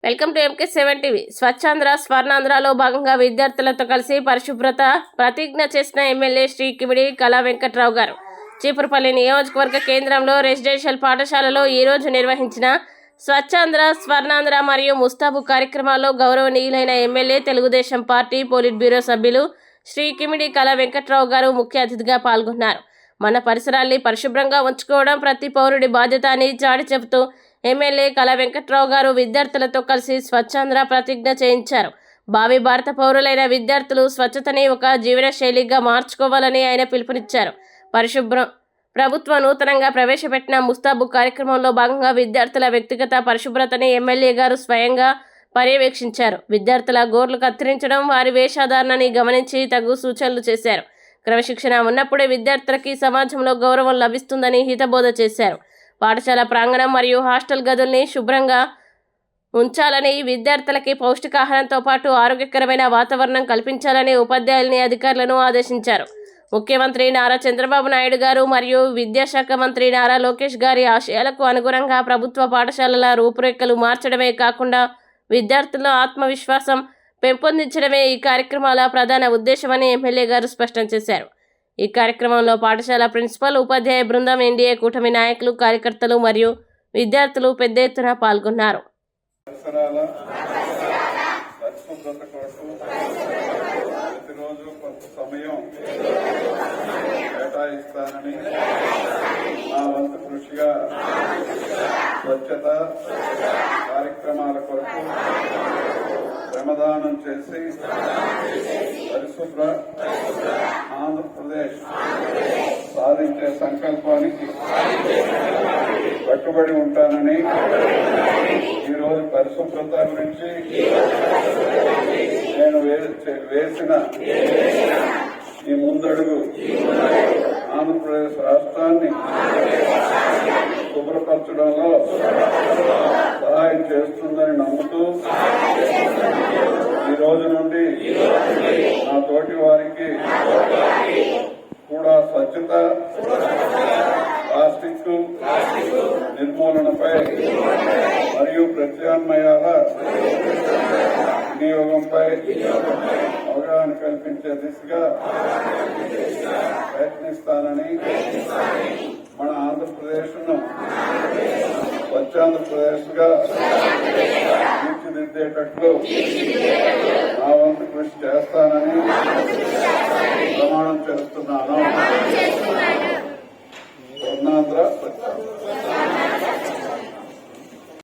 Welcome to MK7 TV. Swachhandhra స్వర్ణాంధ్రలో భాగంగా విద్యార్థులతో కలిసి పరిశుభ్రత ప్రతిజ్ఞ చేసిన ఎమ్మెల్యే శ్రీ కిమిడి కళా వెంకట్రావు గారు చీపురుపల్లి నియోజకవర్గ కేంద్రంలో రెసిడెన్షియల్ పాఠశాలలో ఈరోజు నిర్వహించిన స్వచ్ఛాంధ్ర స్వర్ణాంధ్ర మరియు ముస్తాబు కార్యక్రమాల్లో గౌరవనీయులైన MLA Telugu Desam party polit bureau సభ్యులు శ్రీ కిమిడి కళా వెంకట్రావు గారు ముఖ్య అతిథిగా పాల్గొన్నారు. మన పరిసరాల్ని పరిశుభ్రంగా ఉంచుకోవడం ప్రతి పౌరుడి బాధ్యత అని చాటి చెబుతూ ఎమ్మెల్యే కళా వెంకట్రావు గారు విద్యార్థులతో కలిసి స్వచ్ఛాంధ్ర ప్రతిజ్ఞ చేయించారు. భావి భారత పౌరులైన విద్యార్థులు స్వచ్ఛతని ఒక జీవన శైలిగా మార్చుకోవాలని ఆయన పిలుపునిచ్చారు. ప్రభుత్వం నూతనంగా ప్రవేశపెట్టిన ముస్తాబు కార్యక్రమంలో భాగంగా విద్యార్థుల వ్యక్తిగత పరిశుభ్రతని ఎమ్మెల్యే గారు స్వయంగా పర్యవేక్షించారు. విద్యార్థుల గోర్లు కత్తిరించడం, వారి వేషధారణని గమనించి తగు సూచనలు చేశారు. క్రమశిక్షణ ఉన్నప్పుడే విద్యార్థులకి సమాజంలో గౌరవం లభిస్తుందని హితబోధ చేశారు. పాఠశాల ప్రాంగణం మరియు హాస్టల్ గదుల్ని శుభ్రంగా ఉంచాలని, విద్యార్థులకి పౌష్టికాహారంతో పాటు ఆరోగ్యకరమైన వాతావరణం కల్పించాలని ఉపాధ్యాయుల్ని, అధికారులను ఆదేశించారు. ముఖ్యమంత్రి నారా చంద్రబాబు నాయుడు గారు మరియు విద్యాశాఖ మంత్రి నారా లోకేష్ గారి ఆశయాలకు అనుగుణంగా ప్రభుత్వ పాఠశాలల రూపురేఖలు మార్చడమే కాకుండా విద్యార్థుల్లో ఆత్మవిశ్వాసం పెంపొందించడమే ఈ కార్యక్రమాల ప్రధాన ఉద్దేశమని ఎమ్మెల్యే గారు స్పష్టం చేశారు. ఈ కార్యక్రమంలో పాఠశాల ప్రిన్సిపల్, ఉపాధ్యాయ బృందం, ఎన్డీఏ కూటమి నాయకులు, కార్యకర్తలు మరియు విద్యార్థులు పెద్ద ఎత్తున పాల్గొన్నారు. స్వచ్ఛత కార్యక్రమాల కొరకు శ్రమదానం చేసి పరిశుభ్ర ఆంధ్రప్రదేశ్ సాధించే సంకల్పానికి కట్టుబడి ఉంటానని ఈరోజు పరిశుభ్రత గురించి నేను వేసిన ఈ ముందడుగు ఆంధ్రప్రదేశ్ రాష్ట్రాన్ని శుభ్రపరచడంలో సహాయం చేస్తుందని నమ్ముతూ ఈ రోజు నుండి నా తోటి వారికి కూడా స్వచ్ఛత, ప్లాస్టిక్ నిర్మూలనపై మరియు ప్రత్యామ్నాయాల వినియోగంపై అవగాహన కల్పించే దిశగా ప్రయత్నిస్తానని, మన ఆంధ్రప్రదేశ్ను స్వచ్ఛాంధ్రప్రదేశ్ గా తీర్చిదిద్దేటట్లు నా వంతు కృషి చేస్తానని ప్రమాణం చేస్తున్నాను. స్వర్ణాంధ్ర స్వచ్ఛాంధ్ర.